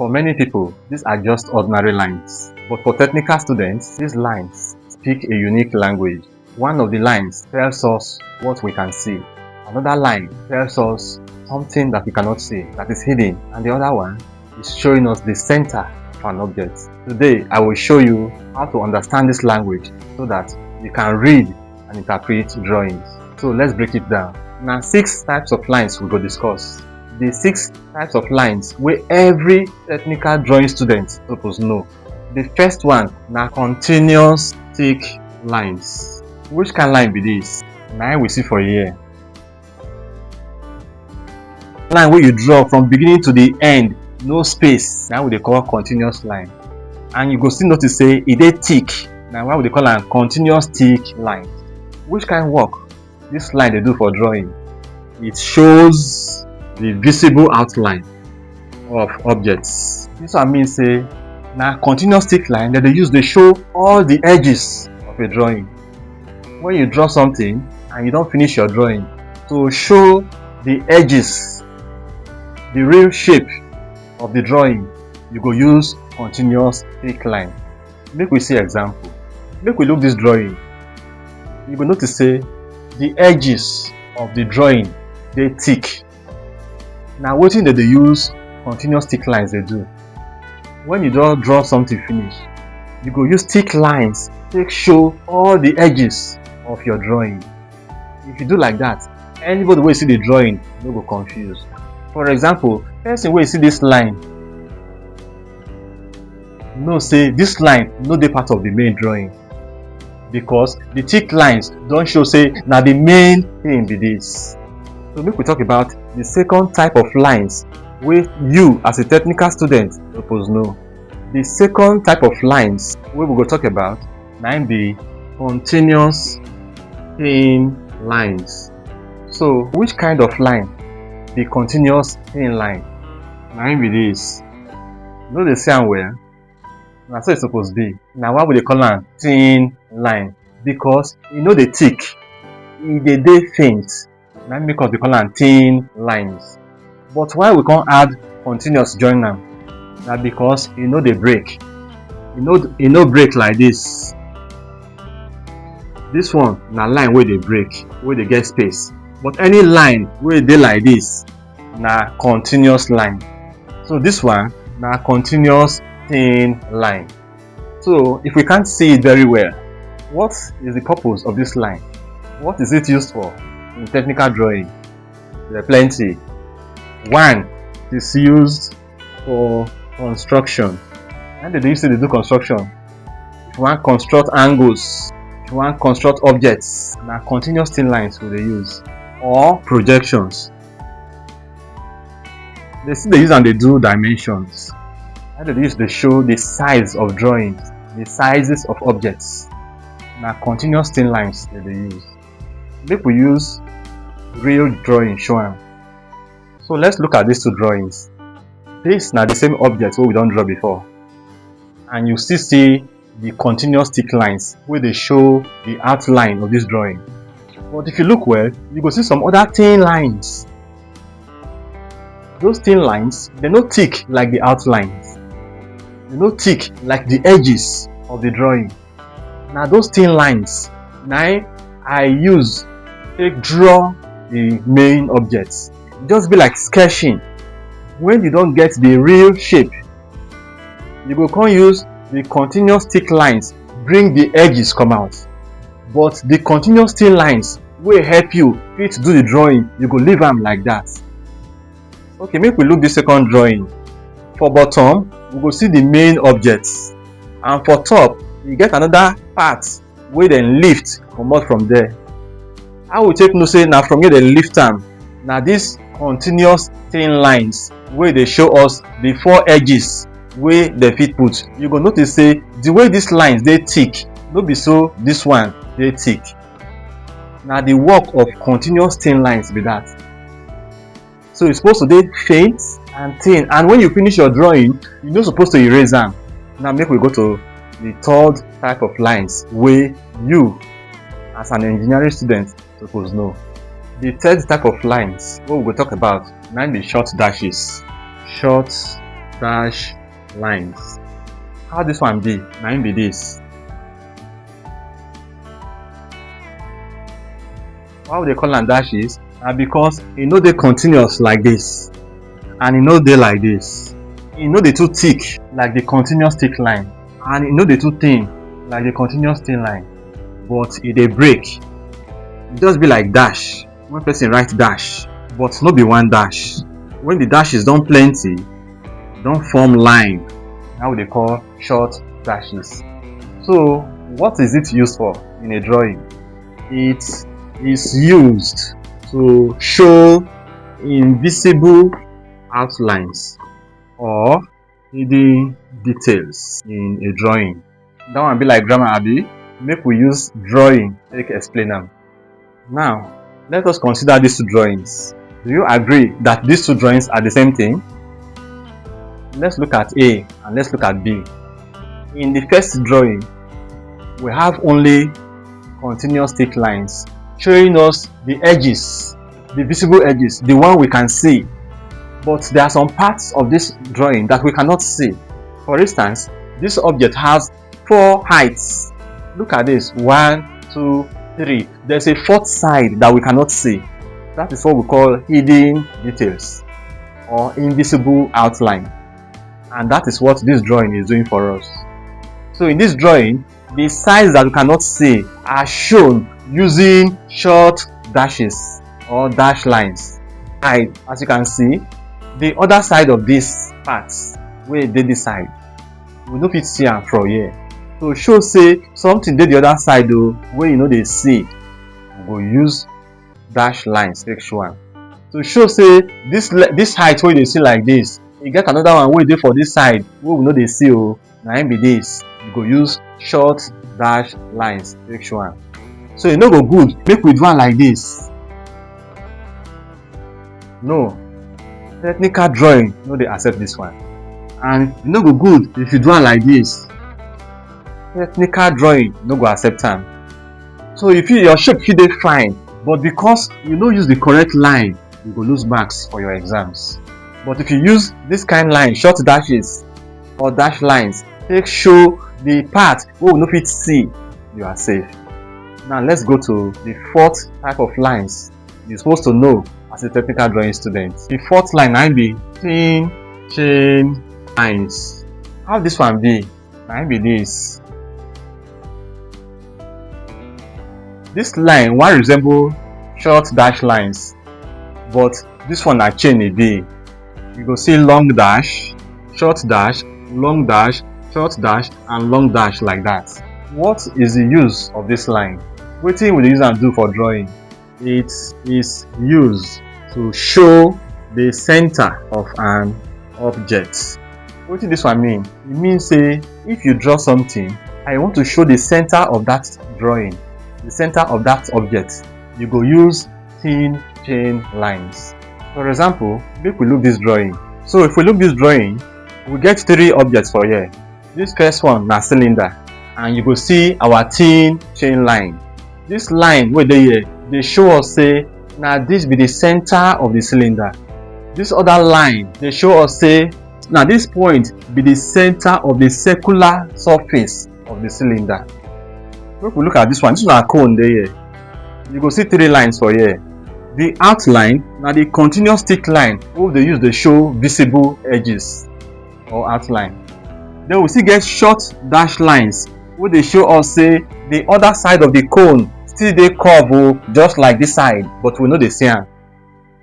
For many people, these are just ordinary lines. But for technical students, these lines speak a unique language. One of the lines tells us what we can see. Another line tells us something that we cannot see, that is hidden. And the other one is showing us the center of an object. Today, I will show you how to understand this language so that you can read and interpret drawings. So let's break it down. Now 6 types of lines we will discuss. The 6 types of lines where every technical drawing student suppose know. The first one na continuous thick lines. Which kind line be this? Now we see for here. Line where you draw from beginning to the end, no space. Now we dey call continuous line. And you go still notice say it dey thick. Now why we dey call am continuous thick line? Which kind work this line they do for drawing? It shows the visible outline of objects. This one means say now continuous thick line that they use, they show all the edges of a drawing. When you draw something and you don't finish your drawing, to show the edges, the real shape of the drawing, you go use continuous thick line. Make we see example. Make we look this drawing. You go notice say the edges of the drawing they thick. Now wetin that they use continuous thick lines they do. When you don't draw something finish, you go use thick lines to show all the edges of your drawing. If you do like that, anybody will see the drawing no go confused. For example, person wey see this line know say this line no dey part of the main drawing, because the thick lines don't show say now the main thing be this. So make we talk about the second type of lines where you as a technical student suppose know. The second type of lines we will go talk about now be continuous thin lines. So which kind of line be continuous thin line? Now be this. No dey see am well. Now so it's supposed to be. Now why would they call am thin line? Because you know the thick, they faint. Now make us they call am thin lines. But why we can't add continuous join them? Now because you know they break. You know break like this. This one na line where they break, where they get space. But any line where they like this, na continuous line. So this one na continuous thin line. So if we can't see it very well, what is the purpose of this line? What is it used for in technical drawing? There are plenty. One is used for construction. And they used to do construction. If you want to construct angles, if you want to construct objects, now continuous thin lines will they use, or projections. They see they use and they do dimensions. And they use to show the size of drawings, the sizes of objects. Now continuous thin lines that they use. Make we use real drawing show them. So let's look at these two drawings. This now the same object what we don't draw before, and you still see the continuous thick lines where they show the outline of this drawing. But if you look well, you go see some other thin lines. Those thin lines, they're not thick like the outlines. They're not thick like the edges of the drawing. Now those thin lines, now I use to draw the main objects. Just be like sketching. When you don't get the real shape, you go come use the continuous thick lines, bring the edges come out. But the continuous thin lines will help you fit do the drawing. You go leave them like that. Okay, make we look the second drawing. For bottom, we go see the main objects, and for top, you get another part where they lift come out from there. I will take no say now from here they lift them. Now this continuous thin lines where they show us the 4 edges where the fit put. You go notice say the way these lines they thick, no be so this one they thick. Now the work of continuous thin lines be that. So it's supposed to be faint and thin, and when you finish your drawing, you're not supposed to erase them. Now make we go to the third type of lines where you as an engineering student suppose know. The third type of lines what we will talk about now the short dashes. Short dash lines. How this one be? Na be this. Why would they call am dashes? Na because e no dey continuous like this, and e no dey like this. E no dey too thick like the continuous thick line, and e no dey too thin like the continuous thin line, but e dey break. E just be like dash when person write dash, but no be one dash. When the dashes don plenty, don form line, na we dey call short dashes. So what is it used for in a drawing? It is used to show invisible outlines or hidden details in a drawing. That one be like grammar, abi? Make we use drawing take explain am. Now, let us consider these two drawings. Do you agree that these two drawings are the same thing? Let's look at A and let's look at B. In the first drawing, we have only continuous thick lines showing us the edges, the visible edges, the one we can see. But there are some parts of this drawing that we cannot see. For instance, this object has 4 heights. Look at this, 1, 2, 3. There's a 4th side that we cannot see. That is what we call hidden details or invisible outline. And that is what this drawing is doing for us. So in this drawing, the sides that we cannot see are shown using short dashes or dash lines. As you can see, the other side of this parts wey dey this side, we no fit see am from here. So show say something dey the other side though wey you no dey see, we go use dash lines take show am. To show say this height wey you dey see like this, e get another one wey dey for this side wey we no dey see o, na im be this. You go use short dash lines take show am. So e no go good make we do am like this. No, technical drawing no dey accept this one, and e no go good if you do am like this. Technical drawing no go accept am. So if your shape fit dey fine, but because you no use the correct line, you go lose marks for your exams. But if you use this kind line, short dashes or dash lines, take show the part wey we no fit see, you are safe. Now let's go to the 4th type of lines you're supposed to know as a technical drawing student. The 4th line na be thin chain lines. How this one be? Na be this. This line wan resemble short dash lines, but this one na chain e be. You go see long dash, short dash, long dash, short dash, and long dash like that. What is the use of this line? Wetin we dey use am do for drawing? It is used to show the center of an object. Wetin this one mean? E mean say if you draw something and you want to show the center of that drawing, the center of that object, you go use thin chain lines. For example, make we look this drawing. So if we look this drawing, we get 3 objects for here. This first one na cylinder, and you go see our thin chain line. This line wey dey here dey show us say na this be the center of the cylinder. This other line dey show us say na this point be the center of the circular surface of the cylinder. Make we look at this one. This one na cone dey here. You go see 3 lines for here. The outline na the continuous thick line wey we dey use dey show visible edges or outline. Then we still get short dash lines wey dey show us say the other side of the cone still dey curve just like this side, but we no dey see am.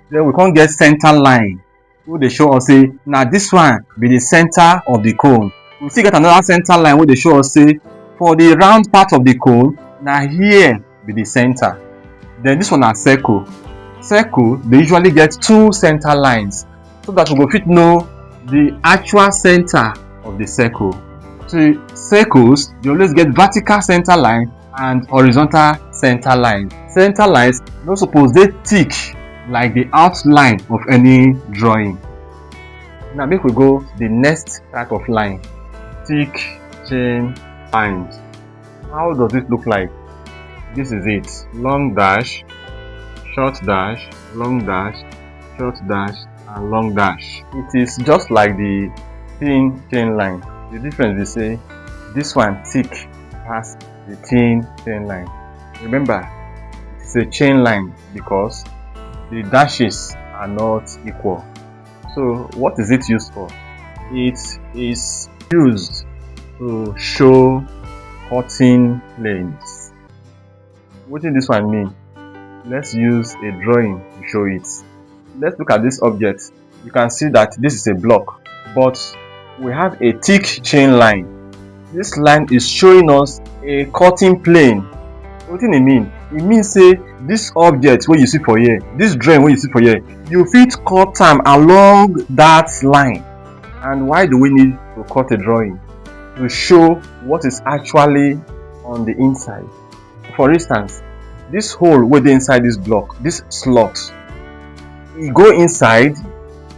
Then we come get center line wey dey show us say na this one be the center of the cone. We still get another center line wey dey show us say for the round part of the cone, na here be the center. Then this one na circle. Circle dey usually get 2 center lines so that we go fit know the actual center of the circle. So circles dey always get vertical center line and horizontal center line. Center lines no suppose dey thick like the outline of any drawing. Now make we go the next type of line, thick chain lines. How does it look like? This is it. Long dash, short dash, long dash, short dash, and long dash. It is just like the thin chain line. The difference is say this one thick pass the thin chain line. Remember, it's a chain line because the dashes are not equal. So what is it used for? It is used to show cutting planes. What does this one mean? Let's use a drawing to show it. Let's look at this object. You can see that this is a block, but we have a thick chain line. This line is showing us a cutting plane. What does it mean? It means say this object where you see for here, this drawing where you see for here, you fit cut them along that line. And why do we need to cut a drawing? To show what is actually on the inside. For instance, this hole where they inside this block, this slot, it go inside,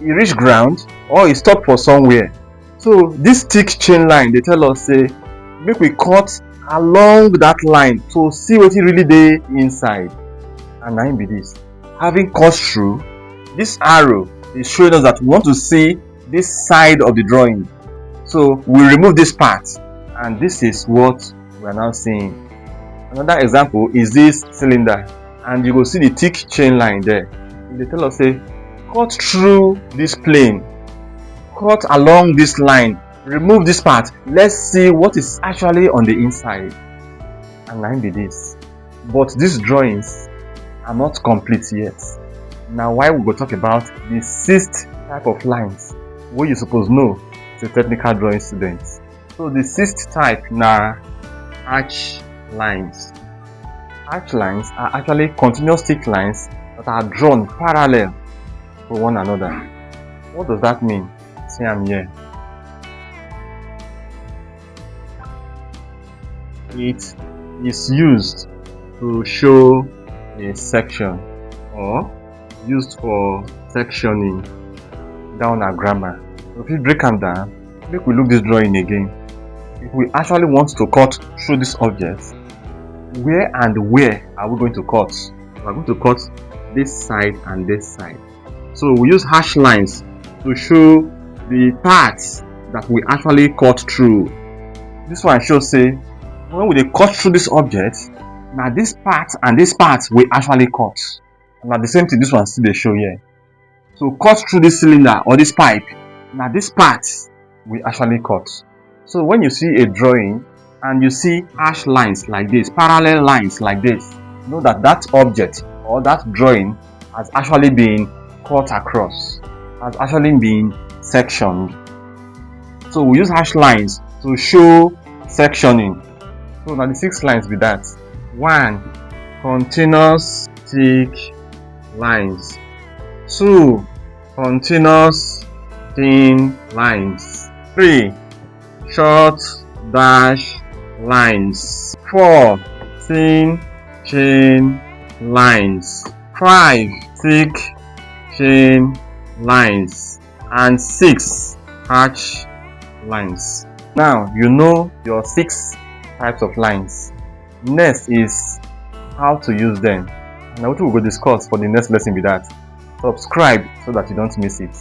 it reach ground, or it stop for somewhere. So this thick chain line, they tell us say make we cut along that line to see what it really dey inside. And now be this. Having cut through, this arrow is showing us that we want to see this side of the drawing. So we remove this part, and this is what we are now seeing. Another example is this cylinder, and you will see the thick chain line there. They tell us say cut through this plane, cut along this line, remove this part, let's see what is actually on the inside. And now be this. But these drawings are not complete yet. Now why we go talk about the 6th type of lines what you suppose know as a technical drawing student. So the 6th type na arch lines. Arch lines are actually continuous thick lines that are drawn parallel to one another. What does that mean? See I'm here. It is used to show a section or used for sectioning down a grammar. So if we break them down, make we look this drawing again. If we actually want to cut through this object, where and where are we going to cut? We are going to cut this side and this side. So we use hash lines to show the parts that we actually cut through. This one shows say when we cut through this object, now this part and this part we actually cut. And now the same thing this one still they show here. So cut through this cylinder or this pipe, now this part we actually cut. So when you see a drawing and you see hash lines like this, parallel lines like this, know that that object or that drawing has actually been cut across, has actually been sectioned. So we use hash lines to show sectioning. So now the 6 lines with that. 1. Continuous thick lines. 2. Continuous thin lines. 3. Short dash lines. 4. Thin chain lines. 5. Thick chain lines. And 6. Hatch lines. Now you know your 6 types of lines. Next is how to use them. Now what we will discuss for the next lesson with that. Subscribe so that you don't miss it.